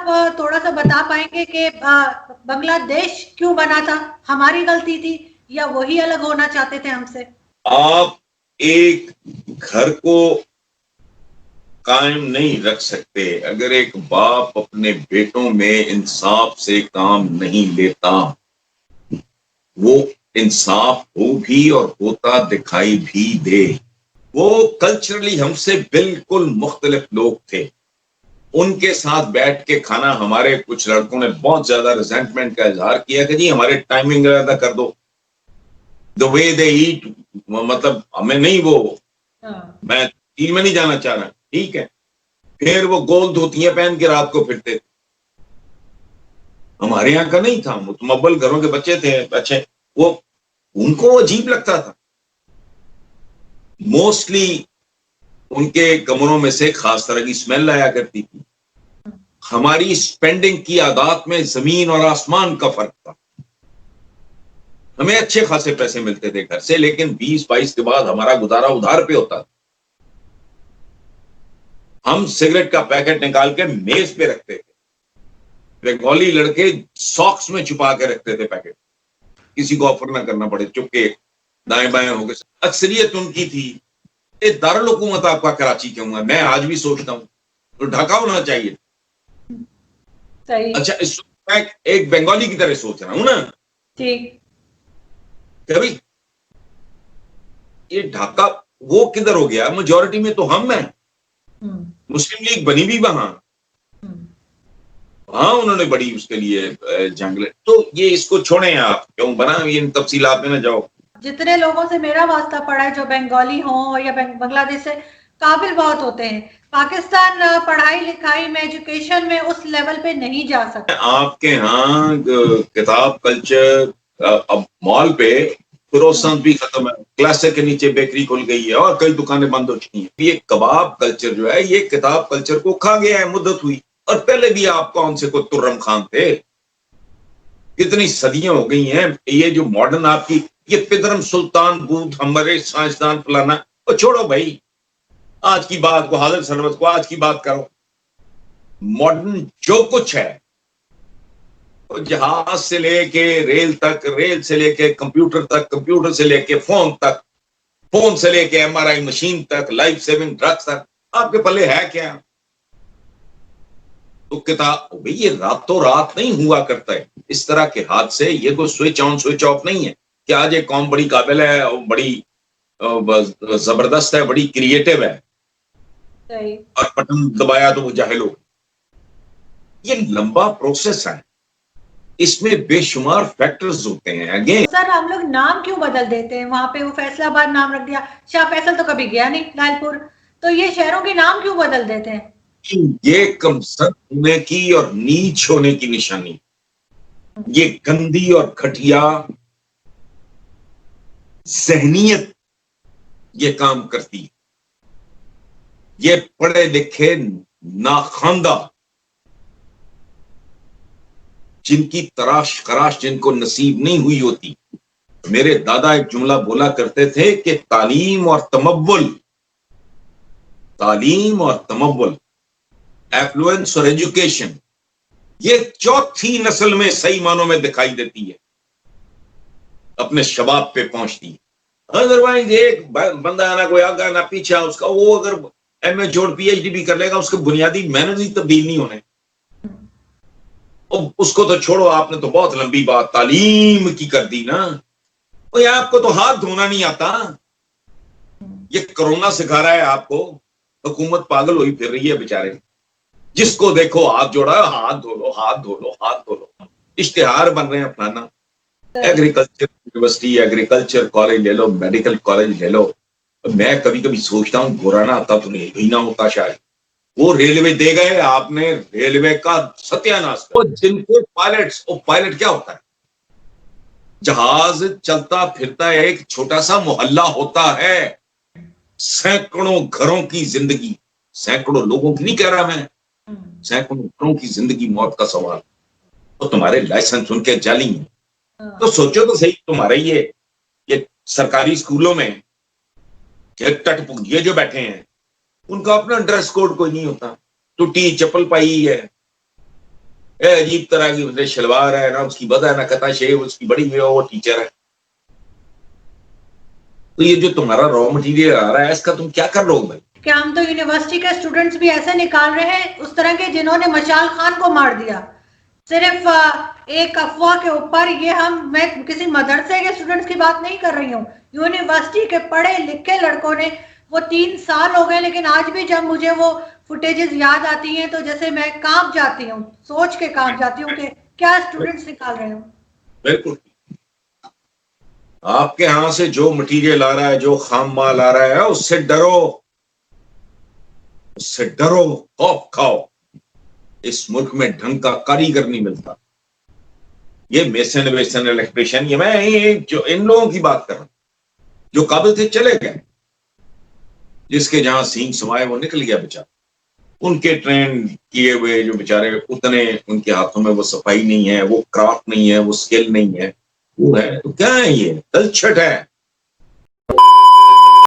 آپ تھوڑا سا بتا پائیں گے کہ بنگلہ دیش کیوں بنا تھا؟ ہماری غلطی تھی یا وہی الگ ہونا چاہتے تھے ہم سے؟ آپ ایک گھر کو قائم نہیں رکھ سکتے اگر ایک باپ اپنے بیٹوں میں انصاف سے کام نہیں لیتا. وہ انصاف ہو بھی اور ہوتا دکھائی بھی دے. وہ کلچرلی ہم سے بالکل مختلف لوگ تھے. ان کے ساتھ بیٹھ کے کھانا ہمارے کچھ لڑکوں نے بہت زیادہ ریزنٹمنٹ کا اظہار کیا کہ جی ہمارے ٹائمنگ زیادہ کر دو. دا وے دے ایٹ مطلب ہمیں نہیں وہ میں تین میں نہیں جانا چاہ رہا. ٹھیک ہے. پھر وہ گول دھوتیاں پہن کے رات کو پھرتے تھے. ہمارے یہاں کا نہیں تھا. متمول گھروں کے بچے تھے اچھے. وہ ان کو عجیب لگتا تھا. موسٹلی ان کے کمروں میں سے خاص طرح کی اسمیل آیا کرتی تھی. ہماری اسپینڈنگ کی عادات میں زمین اور آسمان کا فرق تھا. ہمیں اچھے خاصے پیسے ملتے تھے گھر سے لیکن 20-22 کے بعد ہمارا گزارا ادھار پہ ہوتا تھا. ہم سگریٹ کا پیکٹ نکال کے میز پہ رکھتے تھے. بنگالی لڑکے ساکس میں چھپا کے رکھتے تھے پیکٹ, کسی کو آفر نہ کرنا پڑے, چپ کے دائیں بائیں ہو گئے. اکثریت ان کی تھی. یہ دارالحکومت آپ کا کراچی کیوں ہے؟ میں آج بھی سوچتا ہوں تو ڈھاکہ ہونا چاہیے. اچھا اس میں ایک بنگالی کی طرح سوچ رہا ہوں نا. ٹھیک. کبھی یہ ڈھاکہ وہ کدھر ہو گیا؟ میجورٹی میں تو ہم ہیں. مسلم لیگ بنی بھی وہاں. ہاں انہوں نے بڑی اس کے لیے جنگ لڑی. تو یہ اس کو چھوڑیں آپ, کیوں بنا ان تفصیلات میں نہ جاؤ. جتنے لوگوں سے میرا واسطہ پڑا ہے جو بنگالی ہوں یا بنگلہ دیش سے, قابل بہت ہوتے ہیں. پاکستان پڑھائی لکھائی میں ایجوکیشن میں اس لیول پہ نہیں جا سکتا. آپ کے ہاں کتاب کلچر اب مال پہ کروسنٹ بھی ختم ہے. کلاسک کے نیچے بیکری کھل گئی ہے اور کئی دکانیں بند ہو چکی ہیں. یہ کباب کلچر جو ہے یہ کتاب کلچر کو کھا گیا ہے. مدت ہوئی. اور پہلے بھی آپ کون سے کوئی ترم خان تھے؟ کتنی صدیاں ہو گئی ہیں. یہ جو ماڈرن آپ کی یہ پدرم سلطان بود ہمارے سائنسدان فلانا, اور چھوڑو بھائی آج کی بات کو, حاضر سربت کو آج کی بات کرو. ماڈرن جو کچھ ہے جہاز سے لے کے ریل تک, ریل سے لے کے کمپیوٹر تک, کمپیوٹر سے لے کے فون تک, فون سے لے کے MRI مشین تک, لائف سیونگ ڈرگس تک, آپ کے پلے ہے کیا؟ تو کتاب یہ راتوں رات نہیں ہوا کرتا ہے. اس طرح کے حادثے یہ کوئی سوئچ آن سوئچ آف نہیں ہے کہ آج ایک قوم بڑی قابل ہے, بڑی زبردست ہے, بڑی کریٹو ہے اور بٹن دبایا تو وہ جاہل ہو. یہ لمبا پروسیس ہے. اس میں بے شمار فیکٹرز ہوتے ہیں. اگین سر ہم لوگ نام کیوں بدل دیتے ہیں؟ وہاں پہ وہ فیصلہ آباد نام رکھ دیا. شاہ فیصل تو کبھی گیا نہیں لال پور. تو یہ شہروں کے نام کیوں بدل دیتے ہیں؟ یہ کمسن ہونے کی اور نیچ ہونے کی نشانی. یہ گندی اور گھٹیا ذہنیت یہ کام کرتی ہے. یہ پڑھے لکھے ناخواندہ جن کی تراش خراش جن کو نصیب نہیں ہوئی ہوتی. میرے دادا ایک جملہ بولا کرتے تھے کہ تعلیم اور تمول, تعلیم اور تمول, ایفلوئنس اور ایجوکیشن, یہ چوتھی نسل میں صحیح معنوں میں دکھائی دیتی ہے, اپنے شباب پہ پہنچتی ہے. ادروائز ایک بندہ نہ کوئی آگا نہ پیچھا اس کا, وہ اگر MA چھوڑ PhD بھی کر لے گا اس کے بنیادی محنت ہی تبدیل نہیں ہونے. اس کو تو چھوڑو, آپ نے تو بہت لمبی بات تعلیم کی کر دی نا. آپ کو تو ہاتھ دھونا نہیں آتا. یہ کرونا سکھا رہا ہے آپ کو. حکومت پاگل ہوئی پھر رہی ہے بیچارے. جس کو دیکھو ہاتھ جوڑا, ہاتھ دھو لو, ہاتھ دھو لو, ہاتھ دھو لو. اشتہار بن رہے ہیں اپنانا. ایگریکلچر یونیورسٹی, ایگریکلچر کالج لے لو, میڈیکل کالج لے لو. میں کبھی کبھی سوچتا ہوں گورانا آتا تو نہیں نہ ہوتا شاید. وہ ریلوے دے گئے, آپ نے ریلوے کا ستیہ ناش کر. جن کو پائلٹس, وہ پائلٹ کیا ہوتا ہے؟ جہاز چلتا پھرتا ایک چھوٹا سا محلہ ہوتا ہے. سینکڑوں گھروں کی زندگی, سینکڑوں لوگوں کی نہیں کہہ رہا میں, سینکڑوں گھروں کی زندگی موت کا سوال. تو تمہارے لائسنس ان کے جعلی ہیں. تو سوچو تو صحیح, تمہارے یہ سرکاری اسکولوں میں ٹٹ یہ جو بیٹھے ہیں ان کا اپنا ڈریس کوڈ کوئی نہیں ہوتا. ٹوٹی چپل پائی ہے, عجیب طرح کی شلوار ہے، نہ اس کی بد ہے، نہ کتا شیو، اس کی بڑی ہوئی وہ ٹیچر ہے. تو یہ جو تمہارا را مٹیریل آ رہا ہے اس کا تم کیا کر لو بھائی؟ کہ ہم تو یونیورسٹی کے اسٹوڈنٹس بھی ایسے نکال رہے ہیں اس طرح کے جنہوں نے مشال خان کو مار دیا صرف ایک افواہ کے اوپر. میں کسی مدرسے کے اسٹوڈنٹس کی بات نہیں کر رہی ہوں، یونیورسٹی کے پڑھے لکھے لڑکوں نے. وہ 3 سال ہو گئے لیکن آج بھی جب مجھے وہ فوٹیجز یاد آتی ہیں تو جیسے میں کانپ جاتی ہوں، سوچ کے کانپ جاتی ہوں کہ کیا اسٹوڈنٹس نکال رہے ہوں. بالکل آپ کے ہاں سے جو مٹیریل آ رہا ہے، جو خام مال آ رہا ہے، اس سے ڈرو، اس سے ڈرو، خوف کھاؤ. اس ملک میں ڈھنگ کا کاریگر نہیں ملتا. یہ میسن ویسن الیکٹریشین، یہ میں جو ان لوگوں کی بات کر رہا ہوں جو قابل تھے چلے گئے، جس کے جہاں سینگ سمائے وہ نکل گیا بیچارہ. ان کے ٹرین کیے ہوئے جو بیچارے اتنے ان کے ہاتھوں میں وہ صفائی نہیں ہے، وہ کرافٹ نہیں ہے، وہ اسکل نہیں ہے، وہ ہے تو کیا ہے؟ یہ تلچھٹ ہے.